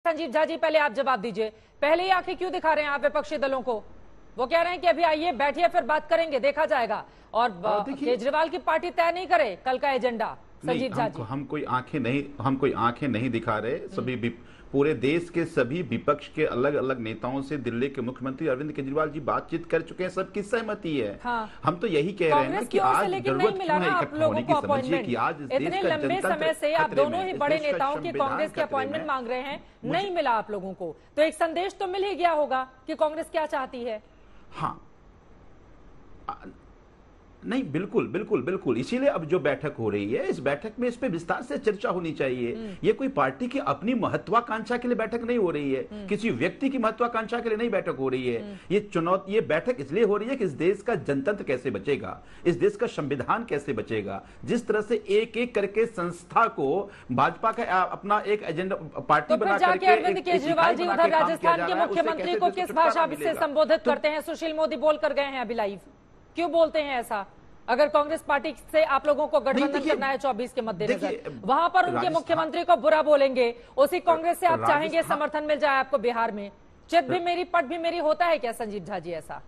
संजीव झा जी, पहले आप जवाब दीजिए। पहले ही आंखें क्यों दिखा रहे हैं आप विपक्षी दलों को? वो कह रहे हैं कि अभी आइए, बैठिए, फिर बात करेंगे, देखा जाएगा। और केजरीवाल की पार्टी तय नहीं करे कल का एजेंडा। संजीव झा जी, हम कोई आंखें नहीं दिखा रहे। पूरे देश के सभी विपक्ष के अलग अलग नेताओं से दिल्ली के मुख्यमंत्री अरविंद केजरीवाल जी बातचीत कर चुके हैं, सबकी सहमति है। हाँ। हम तो यही कह रहे हैं ना कि आज जरूरत क्यों है इकट्ठा होने की। समझिए कि आज इतने लंबे समय से आप दोनों ही बड़े नेताओं की कांग्रेस के अपॉइंटमेंट मांग रहे हैं, नहीं मिला आप लोगों को, तो एक संदेश तो मिल ही गया होगा कि कांग्रेस क्या चाहती है। हाँ, नहीं, बिल्कुल बिल्कुल बिल्कुल, इसीलिए अब जो बैठक हो रही है, इस बैठक में इस पे विस्तार से चर्चा होनी चाहिए। ये कोई पार्टी की अपनी महत्वाकांक्षा के लिए बैठक नहीं हो रही है, किसी व्यक्ति की महत्वाकांक्षा के लिए नहीं बैठक हो रही है। ये बैठक इसलिए हो रही है कि इस देश का जनतंत्र कैसे बचेगा, इस देश का संविधान कैसे बचेगा। जिस तरह से एक एक करके संस्था को भाजपा का अपना एक एजेंडा पार्टी बना करके अरविंद केजरीवाल जी उधर राजस्थान के मुख्यमंत्री को किस भाषा से संबोधित करते हैं? सुशील मोदी बोल कर गए हैं अभी लाइव, क्यों बोलते हैं ऐसा? अगर कांग्रेस पार्टी से आप लोगों को गठबंधन करना है 24 के मद्देनजर, वहां पर उनके मुख्यमंत्री को बुरा बोलेंगे, उसी कांग्रेस से आप चाहेंगे समर्थन मिल जाए आपको बिहार में? चित भी मेरी पट भी मेरी होता है क्या संजीव झा जी ऐसा?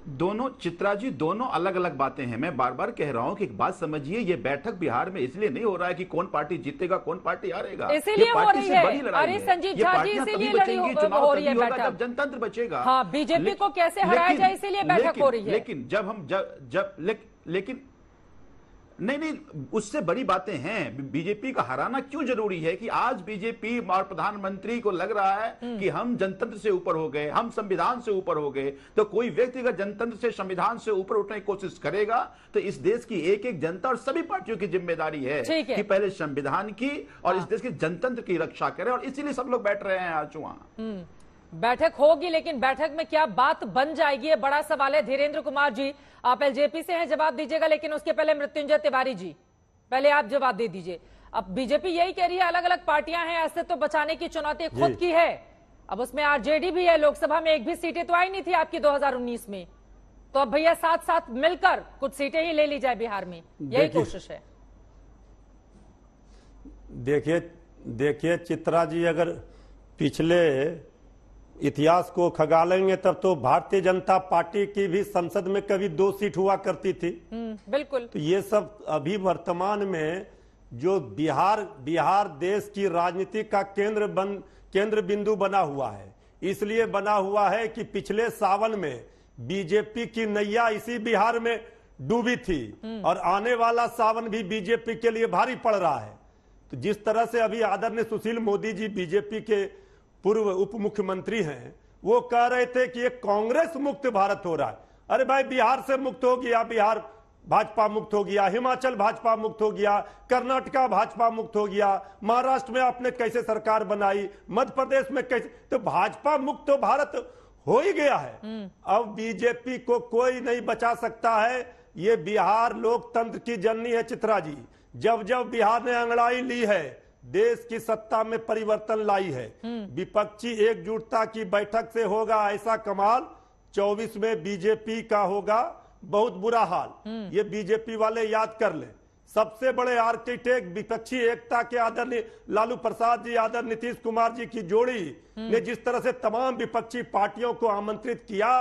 दोनों चित्रा जी, दोनों अलग अलग बातें हैं। मैं बार बार कह रहा हूं कि एक बात समझिए, ये बैठक बिहार में इसलिए नहीं हो रहा है कि कौन पार्टी जीतेगा कौन पार्टी हारेगा, इसीलिए हो रही है। अरे संजीव झा जी, इसीलिए हो रही है बैठक, जब जनतंत्र बचेगा। हाँ, बीजेपी को कैसे हराया जाए, इसीलिए बैठक हो रही है। लेकिन लेकिन नहीं, उससे बड़ी बातें हैं। बीजेपी का हराना क्यों जरूरी है कि आज बीजेपी और प्रधानमंत्री को लग रहा है कि हम जनतंत्र से ऊपर हो गए, हम संविधान से ऊपर हो गए। तो कोई व्यक्ति अगर जनतंत्र से संविधान से ऊपर उठने की कोशिश करेगा तो इस देश की एक एक जनता और सभी पार्टियों की जिम्मेदारी है कि पहले संविधान की और इस देश के जनतंत्र की रक्षा करें। और इसीलिए सब लोग बैठ रहे हैं आज वहां। बैठक होगी, लेकिन बैठक में क्या बात बन जाएगी, ये बड़ा सवाल है। धीरेन्द्र कुमार जी, आप एलजेपी से हैं, जवाब दीजिएगा, लेकिन उसके पहले मृत्युंजय तिवारी जी, पहले आप जवाब दे दीजिए। अब बीजेपी यही कह रही है अलग अलग पार्टियां हैं, ऐसे तो बचाने की चुनौती खुद की है। अब उसमें आरजेडी भी है, लोकसभा में एक भी सीटें तो आई नहीं थी आपकी 2019 में, तो अब भैया साथ साथ मिलकर कुछ सीटें ही ले ली जाए बिहार में, यही कोशिश है। देखिए चित्रा जी, अगर पिछले इतिहास को खगालेंगे तब तो भारतीय जनता पार्टी की भी संसद में कभी 2 सीट हुआ करती थी। बिल्कुल। तो ये सब अभी वर्तमान में जो बिहार देश की राजनीति का केंद्र बिंदु बना हुआ है, इसलिए बना हुआ है कि पिछले सावन में बीजेपी की नैया इसी बिहार में डूबी थी और आने वाला सावन भी बीजेपी के लिए भारी पड़ रहा है। तो जिस तरह से अभी आदरणीय सुशील मोदी जी बीजेपी के पूर्व उप मुख्यमंत्री हैं, वो कह रहे थे कि ये कांग्रेस मुक्त भारत हो रहा है। अरे भाई, बिहार से मुक्त हो गया, बिहार भाजपा मुक्त हो गया, हिमाचल भाजपा मुक्त हो गया, कर्नाटका भाजपा मुक्त हो गया, महाराष्ट्र में आपने कैसे सरकार बनाई, मध्य प्रदेश में कैसे, तो भाजपा मुक्त तो भारत हो ही गया है। अब बीजेपी को कोई नहीं बचा सकता है। ये बिहार लोकतंत्र की जननी है चित्रा जी। जब जब बिहार ने अंगड़ाई ली है, देश की सत्ता में परिवर्तन लाई है, विपक्षी एकजुटता की बैठक से होगा ऐसा कमाल, 24 में बीजेपी का होगा बहुत बुरा हाल। ये बीजेपी वाले याद कर ले। सबसे बड़े आर्किटेक्ट विपक्षी एकता के आदरणीय लालू प्रसाद जी, आदरणीय नीतीश कुमार जी की जोड़ी ने जिस तरह से तमाम विपक्षी पार्टियों को आमंत्रित किया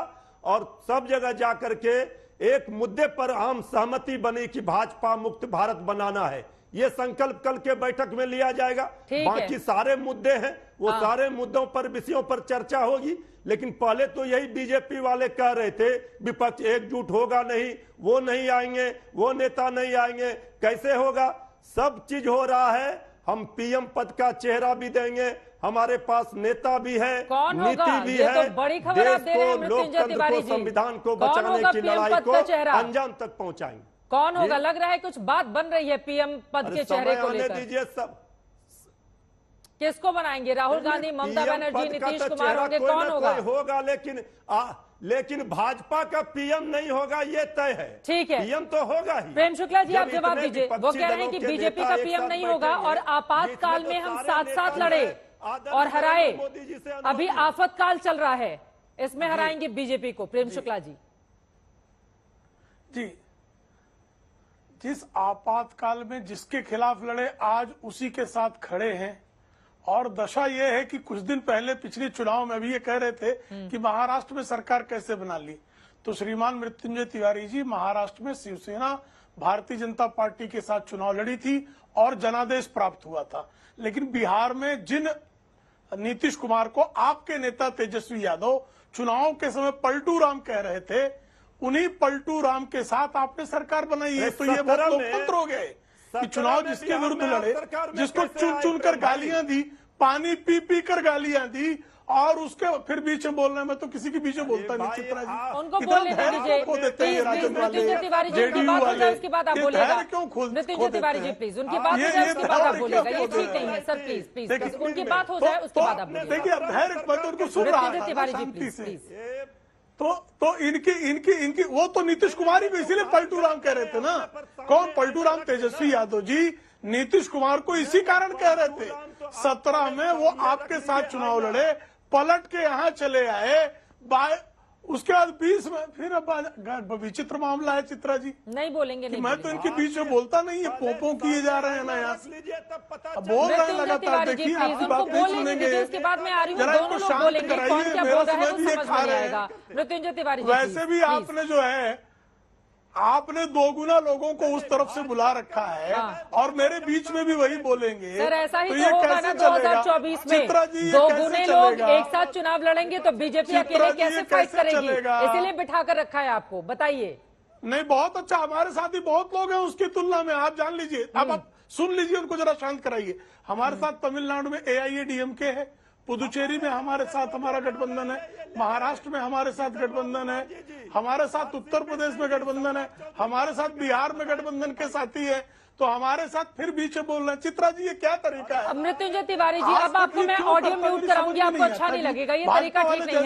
और सब जगह जाकर के एक मुद्दे पर आम सहमति बनी कि भाजपा मुक्त भारत बनाना है। ये संकल्प कल के बैठक में लिया जाएगा। बाकी सारे मुद्दे हैं, वो सारे मुद्दों पर, विषयों पर चर्चा होगी। लेकिन पहले तो यही बीजेपी वाले कह रहे थे विपक्ष एकजुट होगा नहीं, वो नहीं आएंगे, वो नेता नहीं आएंगे, कैसे होगा? सब चीज हो रहा है। हम पीएम पद का चेहरा भी देंगे, हमारे पास नेता भी है, नीति भी है, तो बड़ी खबर आप दे रहे हैं मृत्युंजय तिवारी जी। संविधान को बचाने की लड़ाई को अंजाम तक पहुंचाएंगे। कौन होगा? लग रहा है कुछ बात बन रही है पीएम पद के चेहरे को लेकर। दीजिए, सब किसको बनाएंगे? राहुल गांधी, ममता बनर्जी, नीतीश कुमार होंगे? कौन होगा? लेकिन भाजपा का पीएम नहीं होगा, ये तय है। ठीक है, पीएम तो होगा ही। प्रेम शुक्ला जी, आप जवाब दीजिए। वो कह रहे हैं कि बीजेपी का पीएम नहीं होगा और आपातकाल में हम साथ साथ लड़े और हराए। अभी आफतकाल चल रहा है, इसमें हराएंगे बीजेपी को। प्रेम शुक्ला जी। जी, जिस आपातकाल में जिसके खिलाफ लड़े आज उसी के साथ खड़े हैं और दशा ये है कि कुछ दिन पहले पिछले चुनाव में भी ये कह रहे थे कि महाराष्ट्र में सरकार कैसे बना ली। तो श्रीमान मृत्युंजय तिवारी जी, महाराष्ट्र में शिवसेना भारतीय जनता पार्टी के साथ चुनाव लड़ी थी और जनादेश प्राप्त हुआ था। लेकिन बिहार में जिन नीतीश कुमार को आपके नेता तेजस्वी यादव चुनाव के समय पलटू राम कह रहे थे, उन्हीं पलटू राम के साथ आपने सरकार बनाई है। तो ये बहुत लोकतंत्र हो गए कि चुनाव जिसके विरुद्ध लड़े, जिसको चुन चुन कर गालियां दी, पानी पी पी कर गालियां दी, और उसके फिर बीच में बोलना, मैं तो किसी के बीच में बोलता नहीं चित्रा जी, उनको बोलने दीजिए मृत्युंजय तिवारी जी, उनकी बात हो जाए उसके बाद आप बोलिएगा। मृत्युंजय तिवारी जी प्लीज, उनकी बात हो जाए उसके बाद आप बोलिएगा, ये ठीक नहीं है सर, प्लीज प्लीज उनकी बात हो जाए उसके बाद आप बोलिएगा। देखिए धैर्य, मैं तो उनको सुन रहा था तिवारी जी शांति से। प्लीज। तो इनकी वो तो नीतीश कुमार ही को इसीलिए पलटू राम कह रहे थे ना। कौन पलटू राम? तेजस्वी यादव जी नीतीश कुमार को इसी कारण कह रहे थे। 17 में वो आपके साथ चुनाव लड़े, पलट के यहाँ चले आए, उसके बाद 20 में फिर अब विचित्र मामला है चित्रा जी। नहीं बोलेंगे, नहीं मैं तो इनके बीच में बोलता नहीं है, पोपो किए जा रहे हैं ना यहाँ से, बोल रहे हैं लगातार। देखिए आपकी बात नहीं सुनेंगे, उसके बाद में आ रही हूँ, जरा दोनों इनको लोग शांत बोलेंगे, कौन क्या बोल रहा है वो समझ खा में रहे आएगा। हैं। मृत्युंजय तिवारी जी वैसे भी आपने जो है, आपने दोगुना लोगों को उस तरफ से बुला रखा है, और मेरे बीच में भी वही बोलेंगे। सर ऐसा ही तो तो ये होगा कैसे ना चलेगा? 2024 में चित्रा जी, ये दो कैसे गुने लोग चलेगा? एक साथ चुनाव लड़ेंगे तो बीजेपी चित्रा अकेले जी, कैसे ये फाइट कैसे करेगी? चलेगा? इसीलिए बिठा कर रखा है आपको, बताइए। नहीं, बहुत अच्छा, हमारे साथ ही बहुत लोग हैं उसकी तुलना में, आप जान लीजिए। अब आप सुन लीजिए, उनको जरा शांत कराइए। हमारे साथ तमिलनाडु में AIADMK है, पुदुचेरी में हमारे साथ हमारा गठबंधन है, महाराष्ट्र में हमारे साथ गठबंधन है, हमारे साथ उत्तर प्रदेश में गठबंधन है, हमारे साथ बिहार में गठबंधन के साथी है, तो हमारे साथ फिर बीच में बोल रहे हैं। चित्रा जी, ये क्या तरीका है? मृत्युंजय तिवारी जी, अब आपको मैं ऑडियो म्यूट कराऊंगी, आपको अच्छा नहीं लगेगा, ये तरीका ठीक नहीं है।